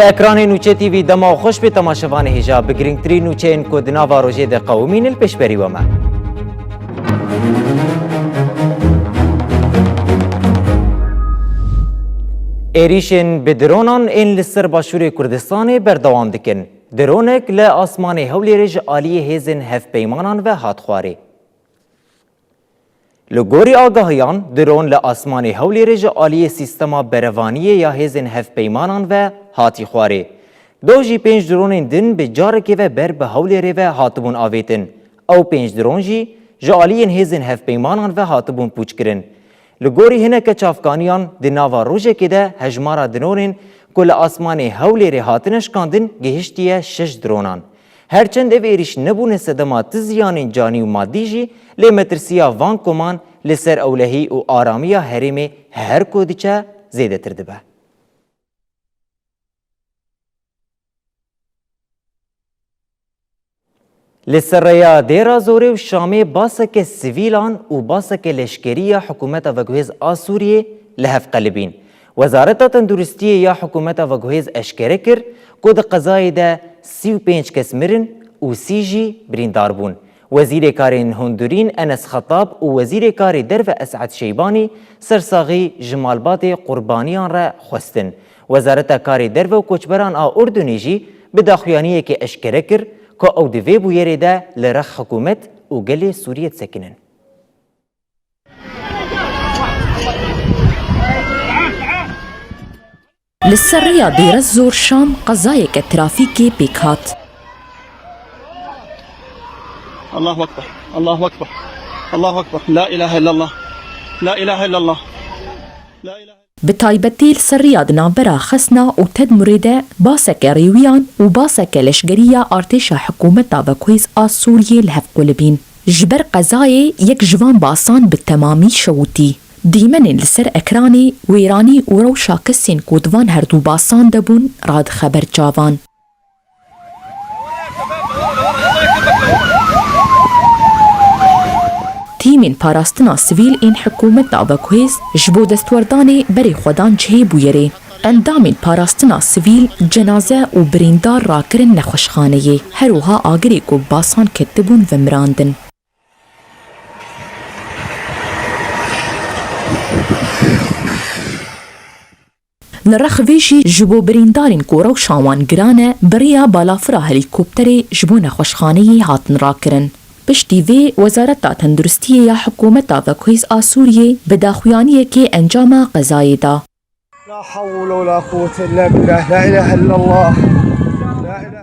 جه اکران نوچه تیوی دما خوش به تماشاوان هجا بگرینگ تری نوچه این کودنا و روژه ده قومین الپشبری وما. ایریشن به درونان این لسر باشور کردستان بردوام دکن. درونک لآسمان هولی رج آلی هیزن هف پیمانان و هاتخواری. لگوری آگاهیان درون لآسمان هولی رج آلی سیستما بروانی یا هیزن هف پیمانان و هاتی خواری. دو جی 5 درون دن به جارکی و بر به هولی ری و هاتبون آویتن. او 5 درون جی جالی هیزن هف پیمانان و هاتبون پوچ کرن. لگوری هنک چافکانیان دناوا روژه که ده هجمارا درونین کل آسمان هولی ری هاتنش کاندن گهشتیه 6 درونان. هرچند او ایریش نبونه صدمات زیان جانی و مادی جی لی مترسیا وان کمان لسر اولهی و آرامی هرمی هر کودیچه زیده ترده به. لسریا دیرا زوری و شامی باسک سیویلان و باسک لشکری حکومت وگوهز آسوریه لحف قلبین. وزارت تندرستی یا حکومت وگوهز اشکره کر کود قضای ده 35 کس مرن و 30 جی بریندار بون. وزیر کارین هندورین انس خطاب و وزیر کاری درو اسعد شیبانی سرساغی جمالبات قربانیان را خواستن. وزارت کاری درو و کوچبران اردنی جی بداخویانیه که اشکره کر که او دوی بویره ده لرخ حکومت و گل سوریت سکنن. للسرية دير الزور شام قضايا ترافيكي بيكات. الله أكبر الله أكبر الله أكبر لا إله إلا الله لا إله إلا الله لا إله. بتايبتي السرية دنابرا خسنا وتد مريدة باسك ريويان وباسك لشجرية ارتشا حكومة تابكويز سوريا لهف قلبين. جبر قضايا يك جوان باسان بالتمامي شوتي. دیمن لسر اکرانی ویرانی و روشا کسین کودوان هردو باسان دبون راد خبر جاوان. تیمین پاراستنا سویل این حکومت داوکویز جبو دستوردان بری خودان چه بویره. اندامین پاراستنا سویل جنازه و بریندار را کرن نخوشخانه هروها آگری کو باسان کتبون و مراندن. لرخ ویشی جبو بریندارین کورو شاوان گرانه بریا بالافرا هلیکوپتری جبو نخوشخانهی هاتن را کرن. پشتی وی وزارت تندرستی یا حکومت وکویز آسوریه بداخویانیه که انجام قضایی دا. لا حول ولا قوة الا بالله لا اله الا الله لا اله.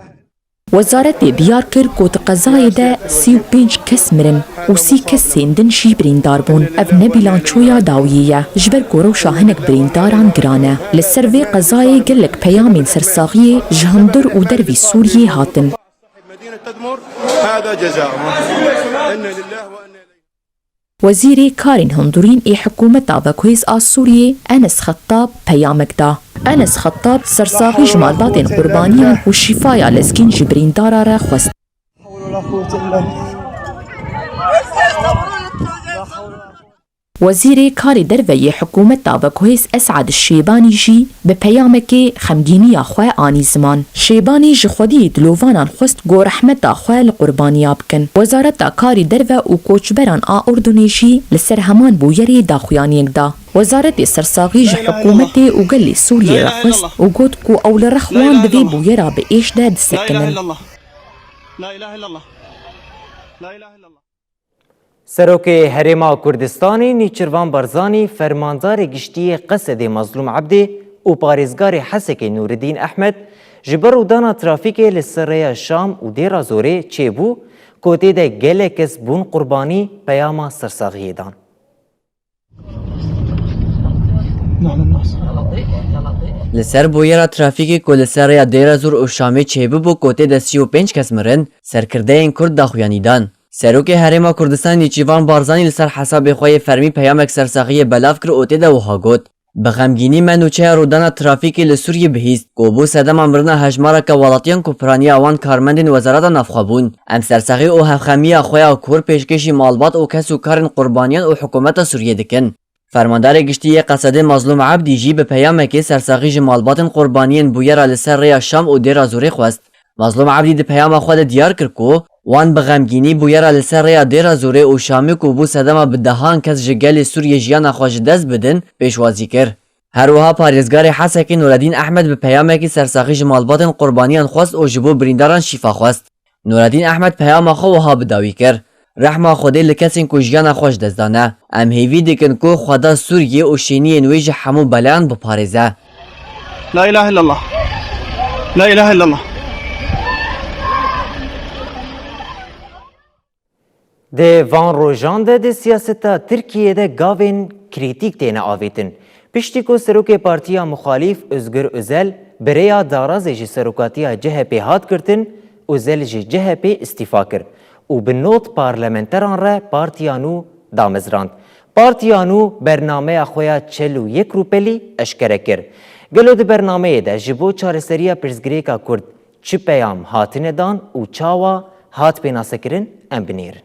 وزارت دیار کر کوت قضای ده 35 کس مرن و 30 کس سیندن شی بریندار بون. او نبیلان چویا داویه جبر کورو شاهنک برینداران گرانه. لسر وی قضای گلک پیامین سرساغیه جهندر و دروی سوریه هاتن. مدينة تدمر هذا جزاؤه إن لله وإنا إليه. وزیر کارین هندورین ای حکومت وکویز سوریه انس خطاب پیامک دا. انس خطاب سرساغی جمالبات قربانیان و شفایا لسکین جبرین دارا را خواست. حول ولا قوة إلا بالله. وزیر کاری دروی حکومت وکویز اسعد شیبانی جی به پیامک خمگینی خواه آنی زمان. شیبانی جخودی دلوانان خواست گو رحمت خواه لقربانیا بکن. وزارت کاری درو و کوچبران اردنی جی لسر همان بویری داخویانیک دا. وزارت سرساغی ج حکومت و گلی سوریه را خواست و گوت کو اول رخوان دوی بویرا به ایش داد سکنن. لا إله إلا الله لا إله إلا الله لا إله إلا الله. سروک هرما کردستانی نیچروان برزانی فرماندار گشتی قصد مظلوم عبدی و پارزگار حسک نوردین احمد جبر و دانا ترافیک لسریا شام و دیرا زوره چه بو کوتی ده گله کس بون قربانی پیاما سرساغی دان. لسر بویرا ترافیکی که لسریا دیرا زور و شامی چه بو کوتی ده 35 کس مرن سرکرده این کرد داخویانی دان. سروک هرما کردستان نیچیوان بارزانی لسر حساب خوی فرمی پیامک سرساغی بلاف کر اوتی ده وها گوت. بغمگینی منوچه رودان ترافیکی لسوریه بهیست گوبو سدم امرنا هجمارا که ولاتیان کپرانی آوان کارمندین وزارت نفخابون. ام سرساغی او هفخمی خوی کور پیشکشی مالبات او کسو کارن قربانیان او حکومت سوریه دکن. فرماندار گشتی قصد مظلوم عبدی جی به پیامک سرساخی جمالبات قربانیان بویر لسر ریا شام و دیر زوری خواست. مظلوم عبدی ده پیام خود دیار کرد کو وان به غمگینی بویر لسر ریا دیر زوری و شامی کو بو صدما به دهان کس جگل سوریه جیان خوش دست بدن پیشوازی کرد. هر وها پارێزگار حەسەکی نورالدین ئەحمەد بە پەیامێکی سەرساخی ژمالباتن قوربانیان خواست و ji bo birîndaran şîfa xwast. نورالدین ئەحمەد peyama xwe wiha bidawî kir. Rehma Xwedê li kesên ku jiyana xwe ji dest dane. Em hêvî dikin ku Xweda Sûriyê û şêniyên wê ji hemû belayan biparêze. لا إله إلا الله لا إله إلا الله. Di van rojan de di siyaseta Tirkiyey'de gavên krîtîk têne avêtin. Piştî ku Serokê Partiya Muxalîf Özgür Özel birêya darazê ji serokatiya CHP hat girtin, Özel ji CHP îstîfa kir û bi not parlamenteran re partiya nû damezrand. Partiya nû bernameya xwe ya 41 rûpelî eşkere kir. Gelo di bernameyê de ji bo çareseriya pirsgirêka Kurd çi peyam hatine dan û çawa hat pênasekirin em binêrin.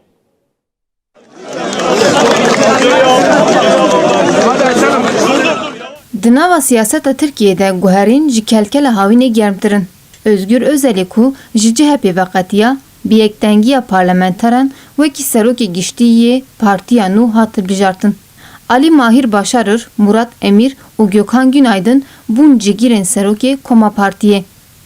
Di nava siyaseta Tirkiyeyê de guherîn ji kelkela hawînê germtirin. Özgür Özelê ku ji CHP veqetiya bi yektengiya parlamenteran wekî serokê giştiyê partiya nû hat bijartin. Ali Mahir Başarır, Murat Emir û Gökhan Günaydın bûn cigîrên serokê Koma Partiyê.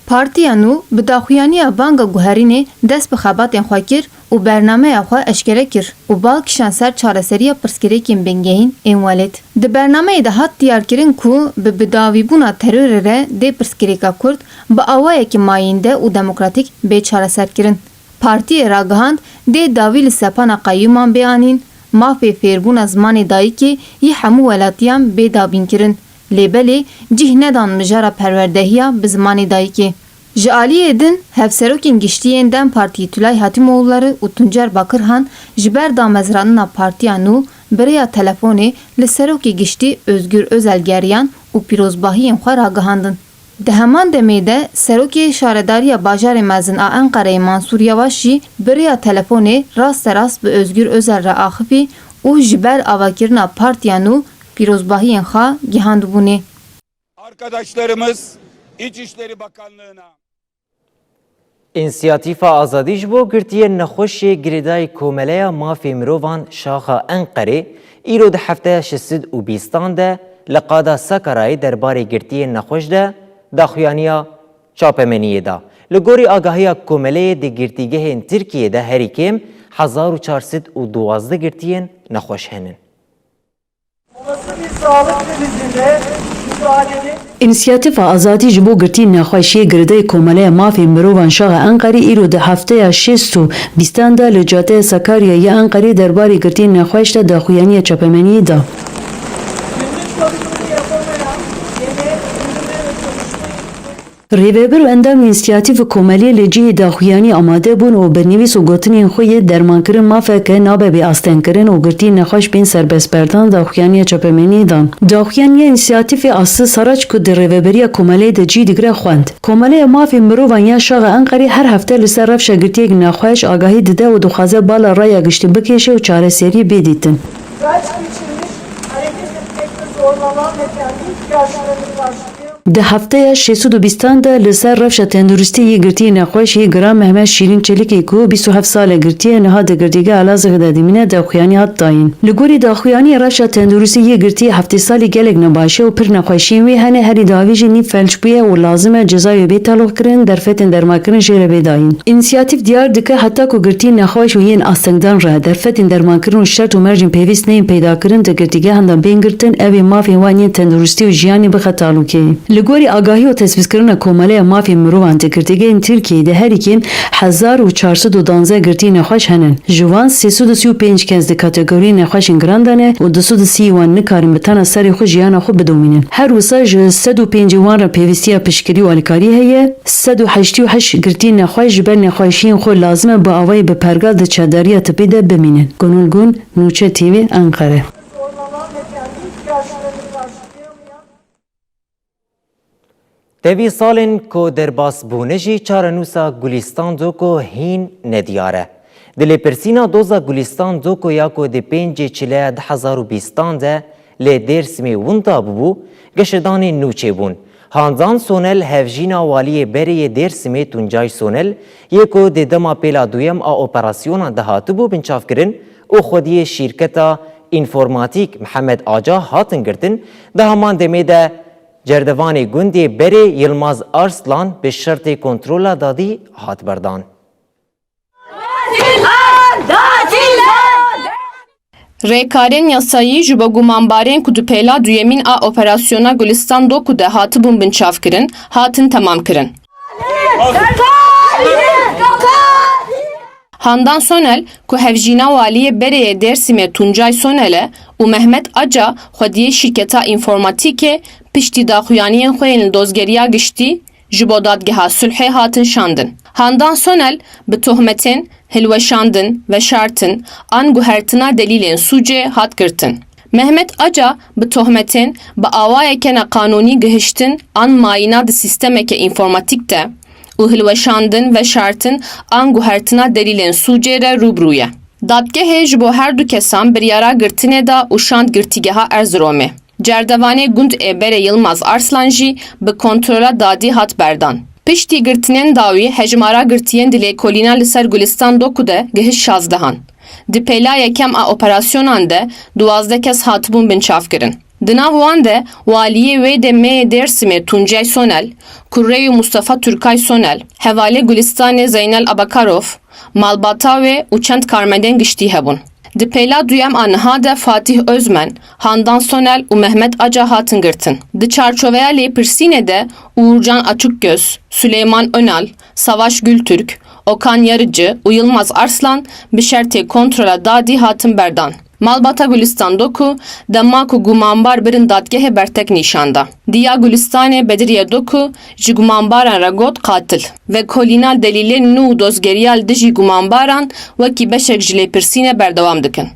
Partiya nû bi daxuyaniya banga guherînê dest bi xebatên xwe kir û bernameya xwe eşkere kir û balkişan ser çareseriya pirsgirêkên bingehîn ên welêt. Di bernameyê de hat diyarkirin ku bi bidavîbûna terorê re dê pirsgirêka Kurd bi awayekî mayînde û demokratîk bê çareserkirin. Partiyê ragihand dê dawî li sepana qeyyûman beyanîn, mafê fêrbûna zimanê dayîkê yî hemû welatiyan bê dabînkirin. Lêbelê cih nedan mijara perwerdehiya bi zimanê dayîkê. Ji aliyê din hevserokên giştiyên Dem Partiyê Tülay Hatimoğulları û Tuncer Bakırhan ji ber damezranina partiya nû birêya telefonê li serokê giştî Özgür Özel geriyan û pîrozbahiyên xwe ragihandin. Di heman demê de serokê şaredariya bajarê mezin a Enqereyê Mansûr Yavaş jî birêya telefonê rasterast bi Özgür Özel re axivî û ji ber avakirina partiya nû pîrozbahiyên xwe gihandibûnê. Arkadaşlarımız İçişleri Bakanlığı'na İnisiyatîfa Azadî ji bo girtiyên nexweşê girêdayî komeleya mafê mirovan şaxa Enqerê îro di hefteya şesid û bîstan de li qada Sakarayê derbarê girtiyên nexweş de daxuyaniya çapemeniyê da. Li gorî agahiya komeleyê di girtîgehên Tirkiyeyê de herî kêm 1412 girtiyên nexweş henin. Olası bir sağlık krizinde müdahalenin İnisiyatîfa Azadî ji bo girtî nexweşiyê girdeyê komeleya mafê mirovan şaxa Enqerê îro di hefteya şêst û bîstan de li cadeya Sakaryayê ya Enqerê derbarê girtiyên nexweş de daxuyaniya çapemeniyê da. gündüz çalışmayı yapamayan yeni Rêveber û endamên înisiyatîfa komeliyê li cihê daxuyanî amade bûn û bernivîs û gotinên xwe yê dermankirin mafeke nabe bê astenkirin û girtiyên nexweş bên serbestberdan daxuyaniya çapemeniyê dan. Daxuyaniya înisiyatîfê Aslı Saraç ku di rêveberiya komeleyê de cî digire xwend. Komeleya mafê mirovan ya şaxa Enqerê her hefte li ser rewşa girtiyek nexweş agahî dide û dixwaze bala raya giştî bikêşe û çareseriyê bê dîtin. felç geçirmiş, hareket etmekte zorlanan ve kendi ihtiyaçlarını karşılıyor. Di hefteya şêsûd û bîstan de li ser rewşa tenduristiyê girtiyê nexweşê Gram Mehmet Şîrîn Çelikê ku 27 sal e girtiye niha di girtîgeha Elazığê de dîmîne daxuyanî hat dayîn. Li gorî daxuyaniya rewşa tenduristiyê girtiye heftê salî gelek nebaşe û pir nexweşiyên wê hene herî davî jî nîv felç bûye û lazim e cezayê bê talûk kirin derfetên dermankirin jê re bê dayîn. İnisiyatîv diyar dike heta ku girtiyên nexweş û yên astengdan re derfetên dermankirin û şert û mercên pêvîst neyên peydakirin di girtîgehan de bên girtin evê mafên wan yên tenduristî û jiyanê bixe talûkê. Li gorî agahî û tespîtkirina komeleya mafên mirovan di girtîgehên Tirkiyeyê de herî kêm 1412 girtiyên nexweş henin. Ji wan 335 kes di kategorî nexweşên giran de ne û 230 wan nikarin bi tena serê xwe jiyana xwe bidomînin. Her wisa ji 105 wan re pêvistiya piştgirî û alîkarî heye. 188 girtiyên nexweş ji ber nexweşiyên xwe lazim e bi awayê bi pergal di çavdariya tipê de bimînin. Gunulgun, Nûçe TV, Enqere. Zorlanan ve kendi ihtiyaçlarını karşılayamayan Devî salên ku derbasbûne jî çarenûsa Gulistan Doko hîn nediyar e. Di lêpirsîna doza Gulistan Doko ya ku di 5 çileya 2020 de لی درسمی وندا ببو گشدان نوچه بون. هانزان سونل هفجینا والی بری درسمی تونجای سونل یکو دیدما پیلا دویم آ اپراسیونا دهاتو بو بنچاف کرن او خودی شرکتا انفورماتیک محمد آجا هاتن گرتن ده همان دمه ده جردوانی گوندی بری یلماز ارسلان به شرط کنترولا دادی هات بردان. Rêkarên yasayî ji bo gumanbarên ku di pêla duyemîn a operasyona Gulistan Doku de hatibûn binçavkirin, hatin temamkirin. Handan Sonel ku hevjîna waliyê Bereyê Dêrsimê Tuncay Sonel'e û Mehmet Aca xwediyê şîrketa înformatîkê piştî daxuyaniyên xwe yên li dozgeriya giştî ji bo dadgeha sulhê hatin şandin. Handan Sonel bi tohmetên hilweşandin ve şartin an guhertina delîlên sûcê hat girtin. Mehmet Aca bi tohmetên bi awayeke neqanûnî gihiştin an mayîna di sîstemeke înformatîk de û hilweşandin ve şartin an guhertina delîlên sûcê re rûbrû ye. Dadgehê ji bo her du kesan biryara girtinê da û şand girtîgeha Erzeromê. Cerdevanê gund ê Bere Yılmaz Arslan jî bi kontrola dadî hat berdan. Piştî girtinên dawî hejmara girtiyên dilêkolîna li ser Gulistan Doku de gihiş 16. Di pêla yekem a operasyonan de 12 kes hatibûn binçavkirin. Di nav wan de waliyê wê de Meyê Dêrsimê Tuncay Sonel, kurreyê Mustafa Türkay Sonel, hevalê Gulistanê Zeynel Abakarov, malbata wê û çend karmedên giştî hebûn. Di pêla duyem a niha de Fatih Özmen, Handan Sonel û Mehmet Aca hatin girtin. Di çarçoveya Lêpirsînê de Uğurcan Açıkgöz, Süleyman Önal, Savaş Gültürk, Okan Yarıcı û Yılmaz Arslan bi şertê kontrola dadî hatin berdan. Malbata Gulistan Doku, dema ku gumanbar birin dadgehê bertek nîşanda. Diya Gulistanê Bediriye Doku, ji gumanbaran re got qatil ve kolîna delîlên nû û dozgeriya li dijî gumanbaran wekî beşek ji Lêpirsînê berdewam dikin.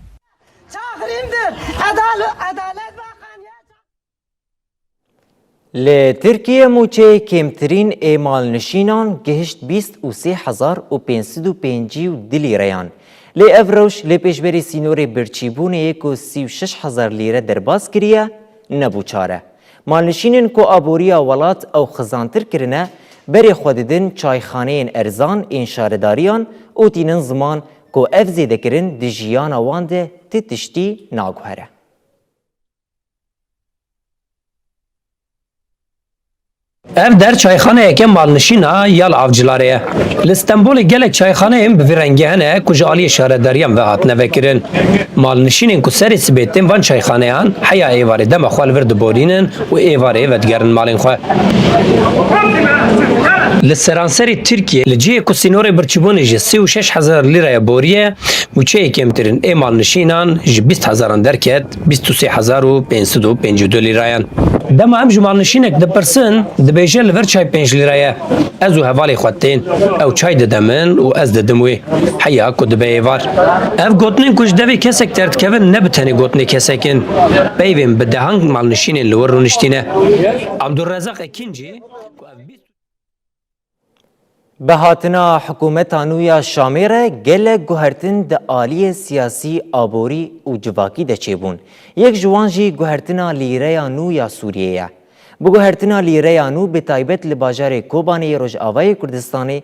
لی ترکیه موچه کمترین ایمال نشینان گهشت 23,550 لیریان. لی افروش لی پیشبری سینوری برچیبونه یکو 36,000 لیره درباز کریه نبو چاره. مالنشینین کو آبوریا ولات او خزانتر کرنه بری خوددن چایخانه ارزان انشارداریان او تینن زمان کو افزیده کرن دی جیان وانده تتشتی ناگوهره. Ev der çayxaneyeke malnişîna yal avcılarê ye. Li Stenbolê gelek çayxaneyên bi vî rengî hene ku ji aliyê şaredariyan ve hatine vekirin. Malnişînên ku serê sibêtên van çayxaneyan heya êvarê dema xwe li vir diborînin û êvarê vedigerin malên xwe. Li seranserê Tirkiye li cihê ku sînorê birçîbûnê ji 36,000 lîraya boriye mûçeyê kemtirin ê malnişînan ji 20,000 derket 23,552 lîrayan. Dema em ji malnişînek dipirsin dibêje li vir çay 5 lîraye. Ez û hevalê xwe tên ew çay didemin û ez didim wê. Heya ku dibe êvar. Ev gotinên ku ji devê kesek derdikevin ne bi tenê gotinê kesekin. Peyvên bi dehang malnişînên li wir rûniştîne. Abdurrezzaq Ekincî به هاتنا حکومت نویا شامیره گله گوهرتن ده آلی سیاسی آبوری و جواکی ده چیبون. یک جوانجی گوهرتنا لیره نویا سوریه. بو گوهرتنا لیره نو به تایبت لباجار کوبانی روش آوای کردستانی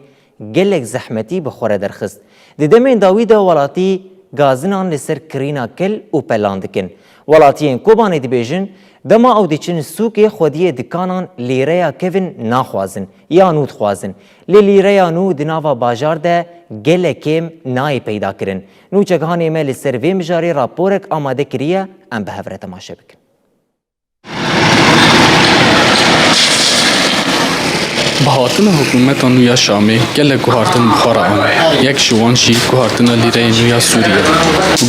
گلک زحمتی بخوره درخست. ده دمین داوید ولاتی گازنان لسر کرینا کل و پلاندکن. ولاتیین کوبانی دی بیجن دما او دیچن سوک خودی دکانان لیره کوین ناخوازن یا نود خوازن. لیره نو دناوا باجار ده گله کم نای پیدا کرن. نو چگهانی مل سر وی مجاری راپورک آماده کریه ام به هفره تماشا بکن. بهاتن حکومت نویا شامی گله گوهارتن بخارا آن یک جوانشی گوهارتن لیره نویا سوریه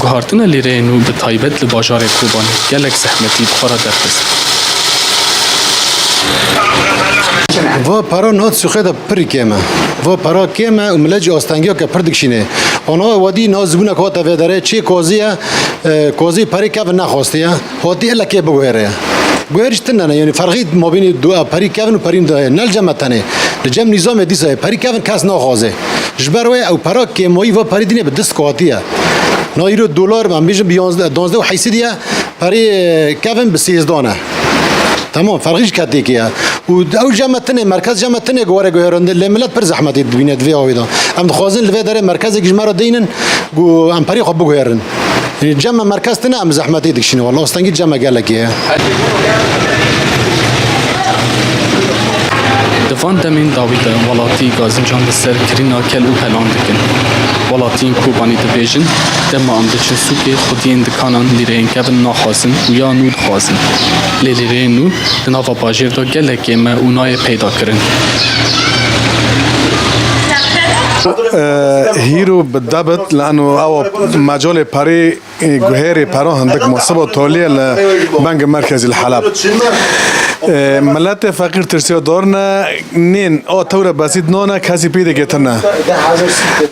گوهارتن لیره نو به تایبت لباجار کوبان گلک زحمتی بخارا درخست و پرا نات سوخه دا پری کمه و پرا کمه و ملج آستانگی که پردکشینه آنها وادی نازبونه که تا داره چه کوزی پری که نخواسته هاتی الا که بگوهره گوهرش تنه یعنی فرقی ما بین دو پری کون و پرین داره نل جمع تنه لجم نظام دیسه پری کون کس نخوازه جبروه او پرا کمایی و پری دینه به دست کاتیه نایرو دلار من بیشتر 12 و 8 دیه پری کفن بسیزدانه تمام فرقیش کتی کیه و او جمعتنه مرکز جمعتنه گواره گوهرنده لملت پر زحمتی ببینه دوی آویدا ام خوازن لوی داره مرکز گجمه را دینن گو ام پری خوب بگوهرن یعنی جمع مرکز تنه ام زحمتی دکشینه والله استنگی جمع گلکیه دوان دمین داوید ولاتی گازنجان لسر کرینا کل و پلان دکن ولاتین کوبانی دبیجن دم ام دچن سوک خودین دکانان لیرین کبن ناخوازن و یا نود خوازن لیرین نو دناوا باجیو دا گلک ما اونای پیدا کرن هيرو بالضبط لانه او مجال بري جوهري برا عندك مصيبه طوليه لبنك مركزي الحلب ملت فقیر ترسیو دورنا نین او تورا بسیط نونا کسی پیدا گتنا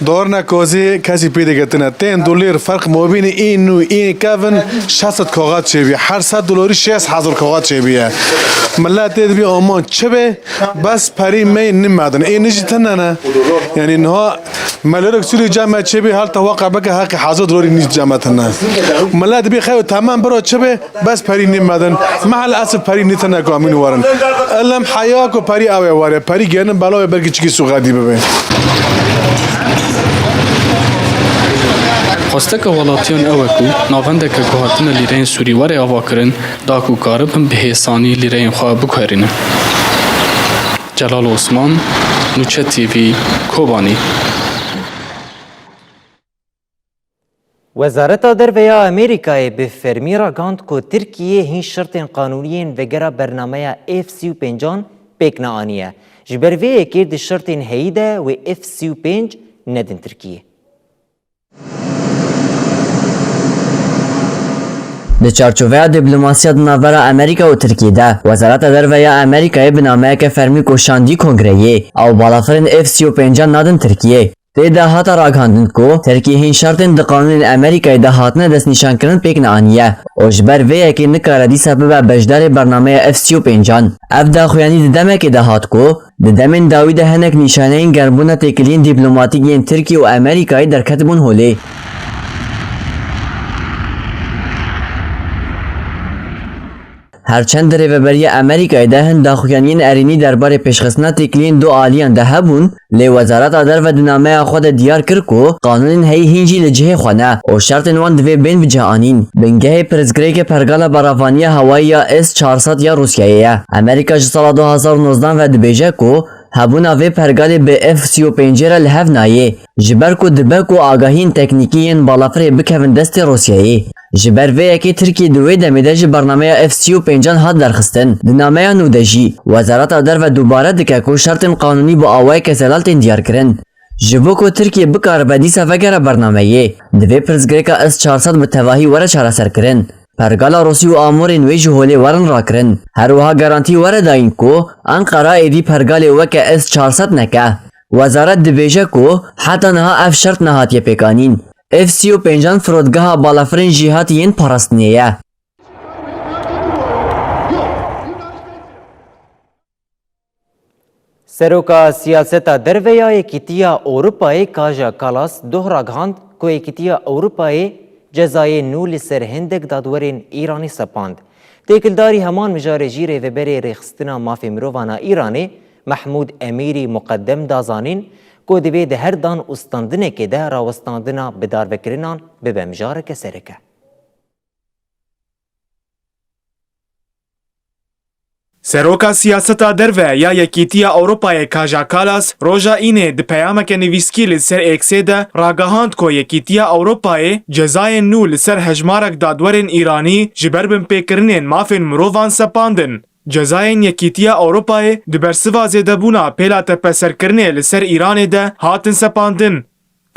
دورنا کوزی کسی پیدا گتنا $10 فرق مبین این و این کافن 600 کاغذ چیبی هر $100 $6000 کاغذ چیبیه ملت دبی آمان چبه بس پری می نمیدن این نجتنا نه یعنی نه ملت سوری جمع چیبی حال توقع بک حق $1000 نیست جمع تنا ملت دبی خیلی تمام برو چبه بس پری نمیدن مع الاسف پری نیتنا من ورن علم حیاک و پری آوه واره پری گرنم بلاوه بلکه چکی سوغادی ببین خواسته که ولاتیان اوکو ناونده که گوهاتن لیرین سوری وره آوا کرن داکو کارب هم به حسانی لیرین خواه بکهرینه جلال عثمان نوچه تیوی کوبانی وزارت درویا امریکای به فرمی را گاند که ترکیه هین شرط قانونی وگرا برنامه F-35 پیک نآنیه. جبروی کرد شرط هیده و F-35 ندن ترکیه. د چارچوبه دیپلماسیا د ناوره امریکا و ترکیه ده وزارت درویا امریکای بنامه که فرمی کوشاندی کنگریه او بالافرین F-35 نادن ترکیه. ده هاتا راگاندن کو ترکیه هین شرطن د قانون امریکای ده هاتنه دست نشان کرن پیک نآنیه او جبر وی که نکاره دی سبب بجدار برنامه F-35 اف دا خویانی دمه که ده هات کو دمین داوی ده هنک نشانه این گربونه تکلین دیپلوماتیک ترکیه و امریکای در کتبون هولی هرچند ریوبری امریکای ده هند داخویانین ارینی درباره پیشخستنا تکلین دو آلیان ده هبون لی وزارت آدر و دنامه خود دیار کرکو قانون هی هینجی لجه خونه او شرط نوان دوی بین بجه آنین بنگه پرزگری که پرگال براوانی هوایی یا S-400 یا روسیایه امریکا جسال 2019 و دبیجه کو هبونا وی پرگال به F-35 را لحف نایه جبر کو دبه کو آگاهین تکنیکیین بالافره بکوین دست روسیایی جبر وی اکی ترکی دوی دمیده جی برنامه F-35 هاد درخستن دنامه نودجی وزارت آدر و دوباره دکه کو شرط قانونی با آوائی کسلالتین دیار کرن جبو کو ترکی بکار بدیسا وگر برنامه دوی پرزگری که S-400 متواهی وره چاره سر کرن پرگالا روسی و آمور نوی جهولی ورن را کرن هر وها گارانتی ور داین کو انقره ایدی پرگالی وکه S-400 نکه وزارت دبیجه کو حتی نها اف شرط نهاتی پیکانین F-35 فرودگاه بالافرین جهاتیین پرستنیه سروکا سیاست درویا یکیتیا اروپای کاجا کالاس دوهرا گاند که یکیتیا اروپای جزای نول سر هندک دادورین ایرانی سپاند. تکلداری همان مجار جیره و بری ریخستنا مافی مرووانا ایرانی محمود امیری مقدم دازانین که دوی ده هر دان استاندنه که ده راوستاندنا بدار بکرنان به مجار کسرکه. سروکا سیاستا دروه یا یکیتیا اروپای کاجا کالاس روژا اینه ده پیامک نویسکی لسر اکسه ده راگهاند که یکیتیا اروپای جزای نو لسر هجمارک دادورین ایرانی جبر بن پیکرنین مافین مرووان سپاندن. جزاین یکیتیا اروپای ده برسوا زیده بونا پیلا تپسر کرنه لسر ایران ده هاتن سپاندن.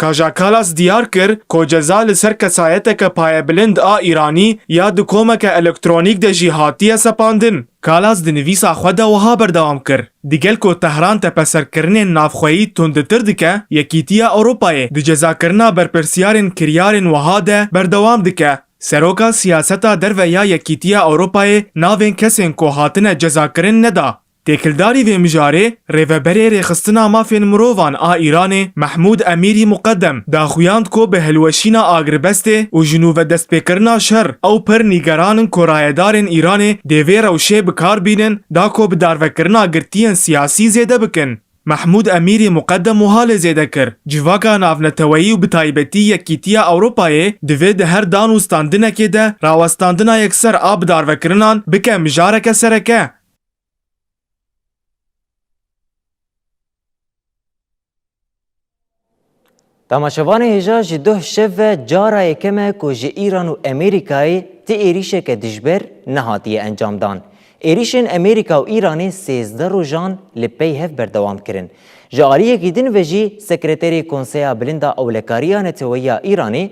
کاجا کالاس دیار کر که جزا لسر کسایت که پای بلند آ ایرانی یا دو کومک الکترونیک ده جیهاتی سپاندن. کالاس ده نویسا خود وها بردوام کر. دیگل که تهران تپسر کرنه نافخویی تندتر دکه یکیتیا اروپای ده جزا کرنا برپرسیارن کریارن وها ده بردوام دکه. سروکا سیاستا درویا یکیتیا اروپای ناوین کسین که هاتنه جزا کرن ندا. تێکلداری vê mijarê rêveberê rêxistina mafên mirovan a Îranê Mehmûd Emîrî Muqeddem daxuyand ku bi hilweşîna agrbestê û ji nû vedestpêkirina şer ew pir nîgeranin ku rayedarên Îranê dê vê rewşê bikar bînin da ku bi darvekirina girtiyên siyasî zêde bikin. Mehmûd Emîrî Muqeddem wiha lê zêde kir. Civaka navneteweyî û bi taybetî Yekîtiya Ewropayê divê di her dan û standinekê de rawestandina yekser a bidarvekirinan bike mijareke sereke. Tamaşevanê hêja ji duh şev ve cara yekeme ku ji Îran û Amerîkayê ti êrişeke dijber nehatiye encamdan. Êrişên Amerîka û Îranê 13 rojan li pey hev berdewam kirin. Ji aliyekî din ve jî Sekreterê Konseya Bilinda Ewlekariya Neteweyiya Îranê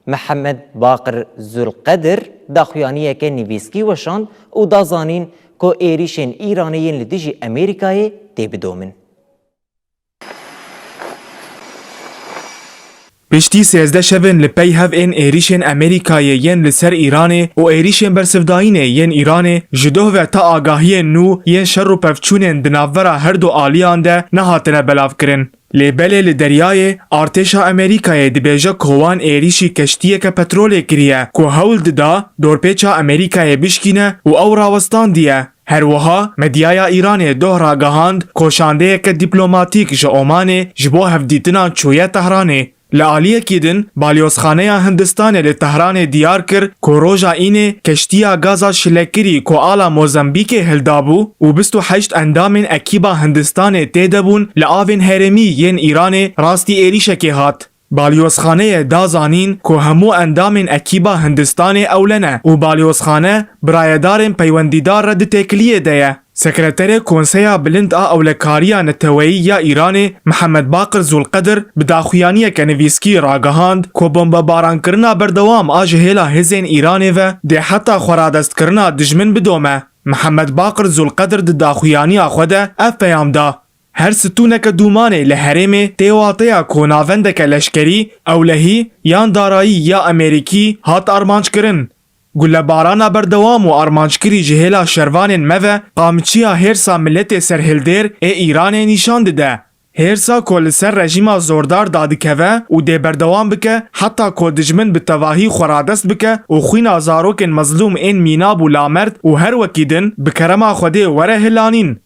Mehmed Baqir Zulqedir daxuyaniyeke nivîskî weşand û da zanîn ku êrişên Îranê yên li dijî Amerîkayê tê bidomin. Piştî 13 şevên li pey hev ên êrişên Amerîkayê yên li ser Îranê û êrişên bersivdayînê yên Îranê ji duh ve ta agahiyên nû yên şer û pevçûnên di navbera her du aliyan de nehatine belavkirin. Lê belê li deryayê artêşa Amerîkayê dibêje ku wan êrişî keştiyeke petrolê kiriye ku hewl dida dorpêça Amerîkayê bişkîne û ew rawestandiye. Her wiha medyaya Îranê doh ragihand koşandeyeke dîplomatîk ji Omanê ji bo hevdîtinan çûye Tehranê. Li aliyekî din Balyozxaneya Hindistanê li Tehranê diyar kir ku roja înê keştiya gaza şilekirî ku ala Mozambîkê hildabû û 28 endamên ekîba Hindistanê tê de bûn li avên herêmî yên Îranê rastî êrişekê hat. Balyozxaneyê da zanîn ku hemû endamên ekîba Hindistanê ewlene û balyozxane birayedarên peywendîdar re di têkiliyê de ye. Sekreterê Konseya Bilind a Ewlekariya Neteweyî ya Îranê Mehmed Baqir Zulqedir bi daxuyaniyeke nivîskî ragihand ku bombebaраnkirina berdewam a ji hêla hêzên Îranê ve dê heta xweradestkirina dijmin bidome. Mehmed Baqir Zulqedir di daxuyaniya xwe de ev peyam da. Her stûneke dûmanê li herêmê tê wateya ku navendeke leşkerî, ewlehî yan darayî ya Amerîkî hat armançkirin. Gulebarana berdewam û armançkirî ji hêla şervanên me ve qamçiya hêrsa milletê serhildêr ê Îranê nîşan dide. Hêrsa ku li ser rejîma zordar dadikeve û dê berdewam bike heta ku dijmin bi tevahî xweradest bike û xwîna zarokên mezlûm ên mînab û lamerd û her wekî din bi kerema Xwedê were hilanîn.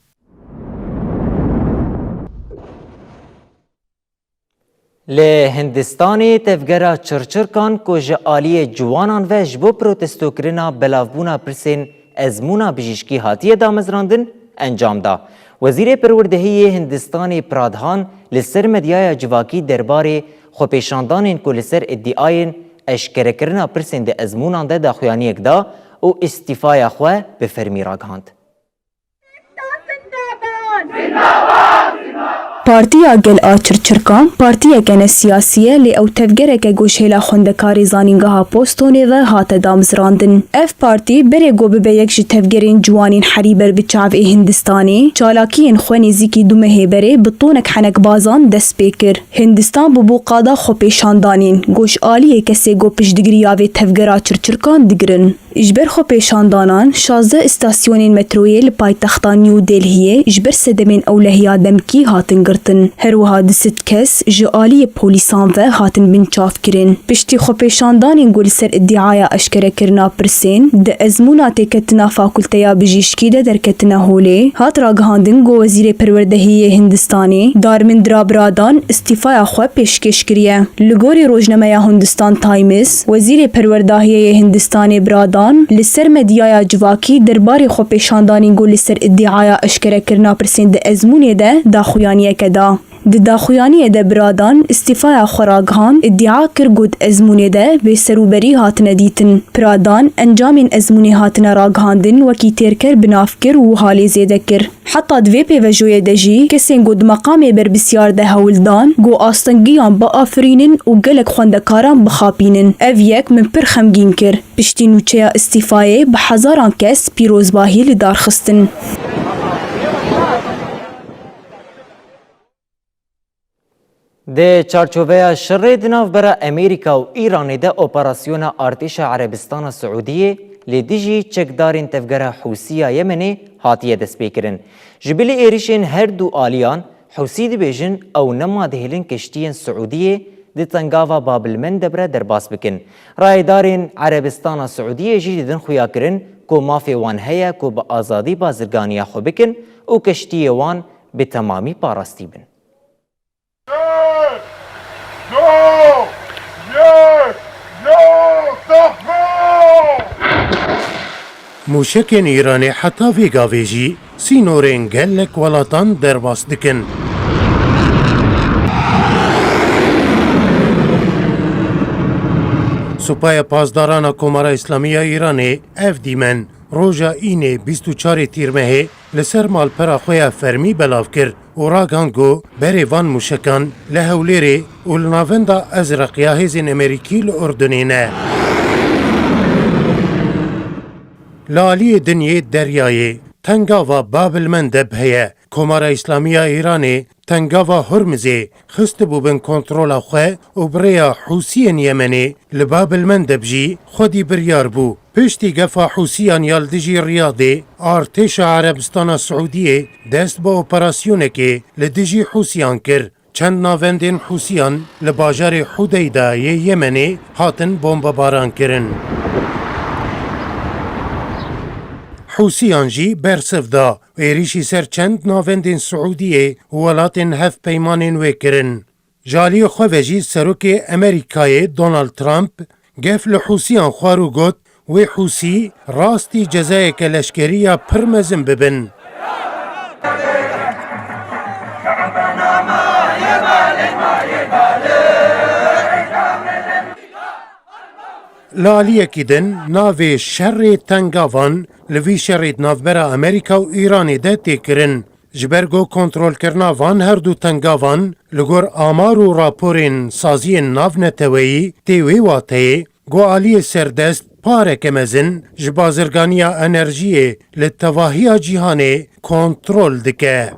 Li Hindistanê tevgera çirçirkan ku ji aliyê ciwanan ve ji bo protestokirina belavbûna pirsên ezmûna bijîşkî hatiye damezrandin encam da. Wezîrê Perwerdehiyê Hindistanê Pradhan li ser medyaya civakî derbarê xwepêşandanên ku li ser iddiayên eşkerekirina pirsên di ezmûnan de daxuyaniyek da û îstîfaya xwe bi fermî ragihand. Partiya Gel a Çirçirkan partiyeke siyasiye lê ew tevgereke goşhêla xwendekarê zanîngeha Postonê ve hate damezrandin. Ev partî berê got bibe yek ji tevgerên ciwanên herî ber bi çavê Hindistanê, çalakiyên xwe nêzîkî du mehê berê bi tonek henekbazan dest pê kir. Hindistan bi bo qada xwepêşandanên goşaliyê kesê got piştgiriya vê tevgera çirçirkan digirin. Ji ber xwepêşandanan 16 îstasyonên metroyê li paytexta New Delhi'yê ji ber sedemên ewlehiya demkî hatin girtin. Her wiha di sed kes ji aliyê polîsan ve hatin binçavkirin. Piştî xwepêşandanên ku li ser iddiaya eşkerekirina pirsên di ezmûna têketina Fakûlteya Bijîşkî de derketine holê hat ragihandin ku Wezîrê Perwerdehiyê Hindistanê Dharmendra Pradhan îstîfaya xwe pêşkêş kiriye. Li gorî rojnameya Hindistan Times, Wezîrê Perwerdehiyê Hindistanê Pradhan li ser medyaya civakî derbarê xwepêşandanên ku li ser iddiaya eşkerekirina pirsên di ezmûnê de daxuyaniyeke da. Di daxuyaniyê de Pradhan îstîfaya xwe ragihand, iddia kir got ezmûnê de bêserûberî hatine dîtin. Pradhan encamên ezmûnê hatine ragihandin wekî têrker binavkir û wiha lê zêde kir. Heta di vê pêvejoyê de jî kesên ku di meqamê berbisyar de hewildan got astengiyan biafirînin û gelek xwendekaran bixapînin. Ev yek min pir xemgîn kir. Piştî nûçeya îstîfayê bi hezaran kes pîrozbahî li dar xistin. Di çarçoveya şerê di navbera Amerîka û Îranê de operasyona Artêşa Erebistana Siûdiyê لی دیجی چکدارین تفگره حوسیه یمنی هاتیه دست بیکرن. جبلی ایریشین هر دو آلیان حوسی دی بیجن او نما دهلین کشتین سعودیه دی تنگاوا بابلمن دبره در باس بکن. رایدارین عربستان سعودیه جی دیدن خویا کرن کو مافی وان هیا کو با آزادی بازرگانیا خو بکن او کشتی وان به تمامی پاراستی بن. موشکên Îranê heta vê gavê jî sînorên gelek welatan derbas dikin. Supaya Pazdarana Komara İslamî ya Îranê ev dîmen roja înê 24 tîrmehê li ser malpera xwe ya fermî belav kir û ragan got berê van mûşekan li Hewlêrê û li navenda Ezreq ya hêzên Amerîkî li Urdunê ne. Li aliyê dinyê deryayê tengava Babilmendeb heye. Komara İslamî ya Îranê tengava Hormuzê xistibû bin kontrola xwe û birêya Hûsiyên Yemenê li Babilmendeb jî xwedî biryar bû. Piştî gefa Hûsiyan ya li dijî Riyadê, Artêşa Erebistana Siûdiyê dest bi operasyonekê li dijî Hûsiyan kir. Çend navendên Hûsiyan li bajarê Hudeyda yê Yemenê hatin bombebaran kirin. Hûsiyan jî bersiv da êrişî ser çend navendên Siûdiyê û welatên hevpeymanên wê kirin. Ji aliyê xwe ve jî Serokê Amerîkayê Donald Trump gef li Hûsiyan xwar û got wê Hûsî rastî cezayeke leşkerî ya pir mezin bibin. Li aliyekî din navê şerrê tengavan li vî şerrê navbera Amerîka û Îranê de têkirin. Ji ber got kontrolkirina van her du tengavan li gor amar û raporên saziyên navneteweyî tê wê wateyê got aliyê serdest pareke mezin ji bazirganiya enerjiyê li tevahiya cîhanê kontrol dike.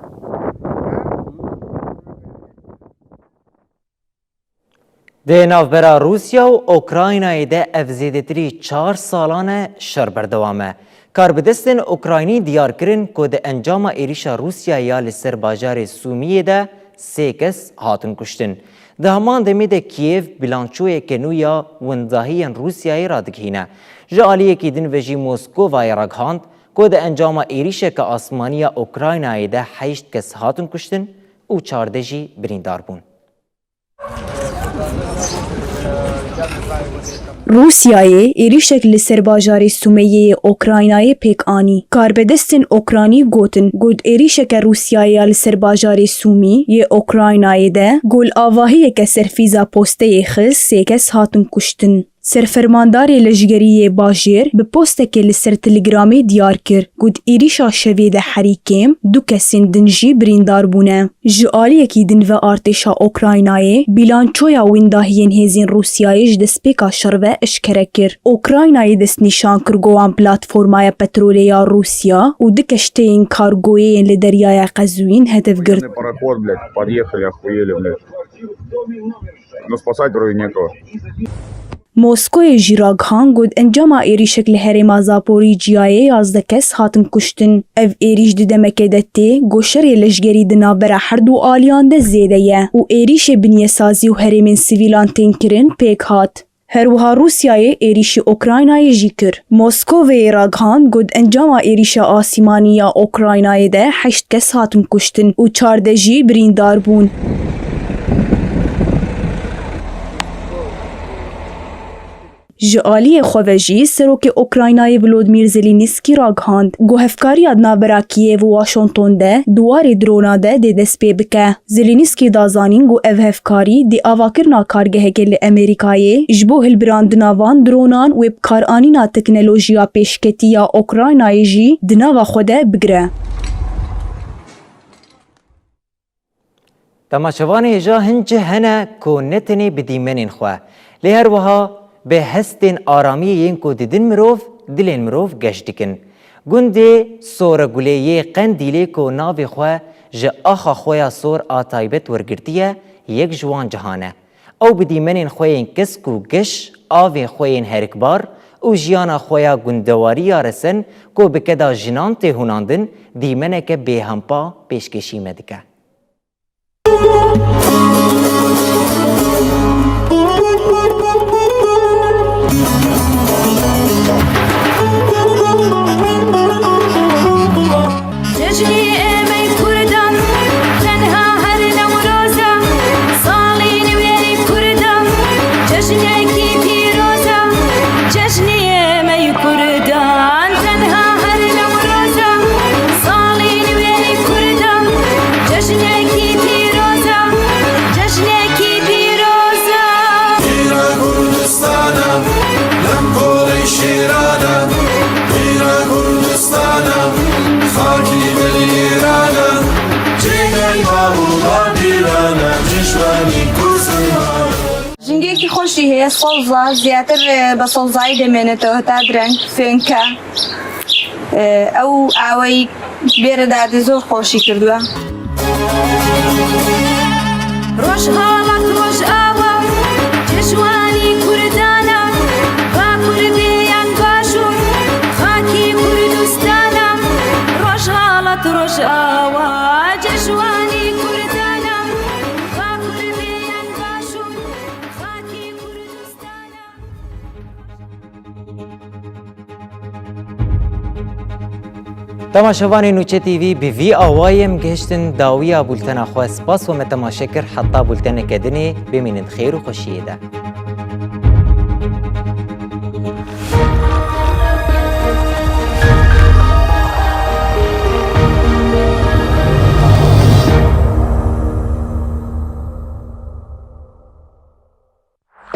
Di navbera Rusya û Ukraynayê de ev zêdetirî 4 salan e şer berdewam e. Karbidestên Ukraynî diyar kirin ku di encama êrişa Rusyayê ya li ser bajarê Sûmiyê de 3 kes hatin kuştin. Di heman demê de Kiev bilançoyeke nû ya windahiyên Rusyayê radikîne. Ji aliyekî din ve jî Moskovayê raghand ku di encama êrişeke asmanî ya Ukraynayê de 8 kes hatin kuştin û 14 jî birîndar bûn. Rusyayê êrişek li ser bajarê Sumeyê Okraynayê pêk anî. Karbedestên Okranî gotin got êrişeke Rusyayê ya li ser bajarê Sûmî yê Okraynayê de golavahiyeke serfîza posteyê xist 3 kes hatin kuştin. Serfermandarê leşgeriyê bajêr bi postekê li ser Telegramê diyar kir got êrişa şevê de herîkêm 2 kesên din jî birîndar bûne. Ji aliyekî din ve artêşa Okraynayê bilançoya wendahiyên hêzên Rusyayê ji destpêka şer ve eşkere kir. Okraynayê destnîşan kir gowan platformaya petrolê ya Rusya û 2 keşteyên kargoyeyên li deryaya Qezwîn hedef girt. Moskoyê jî ragihan got encama êrişek li herêma Zaporîjiyayê 11 kes hatin kuştin. Ev êrîş di demekê de tê got şerê leşgerî di navbera her du aliyan de zêde ye û êrişê binyesazî û herêmên sivîlan tên kirin pêk hat. Herwiha Rusyayê êrişî Okraynayê jî kir. Moskoveyê ragihan got encama êrişa asîmanî ya Okraynayê de 8 kes hatin kuştin û 14 jî birîndar bûn. Ji aliyê xwe ve jî Serokê Okraynayê Volodymyr Zelensky ragihand got hevkariya navbera Kiev û Washington de duwarê drona de dê dest pê bike. Zelensky dazanîn got ev hevkarî dê avakirina kargehekê li Amerîkayê ji bo hilbirandina van dronan û bikaranîna teknolojiya pêşketî ya Okraynayê jî di nava xwe de bigire. Temaşevanê hêja hince hene ku netenê bi dîmenên xwe. Lê her wiha به هستین آرامی این کو دیدن مروف دلین مروف گشت دکن. گندی سور گلیه قندیلی کو ناوی خواه جه آخا خواه سور آتایبت ورگرتیه یک جوان جهانه. او بدیمنین خواه کس کو گش آوی خواه هرکبار û jiyana xwe ya gundewariya resin ku bi keda jinan tê hunandin dîmeneke bêhempa pêşkêşî me dike. جنگێکی خۆشی هەیە سەوزە زیاتر بە سەوزایی دەمێنێتەوە تا درەنگ فێنکە ئەو ئاوەی بێرەدادە زۆر خۆشی کردووە. ڕۆژ هاڵات ڕۆژ ئاوە جێژوانی کوردانە با کوردیان باشوور خاکی کوردستانە ڕۆژ هاڵات ڕۆژ ئاوە جێژوانی کوردانە با کوردیان باشوور خاکی کوردستانە. تماشاوانی نوچه تیوی به وی آوایم گشتن داویا بولتنا خواه سپاس و متماشکر حتی بولتن کدنی بمینند خیر و خوشیه ده.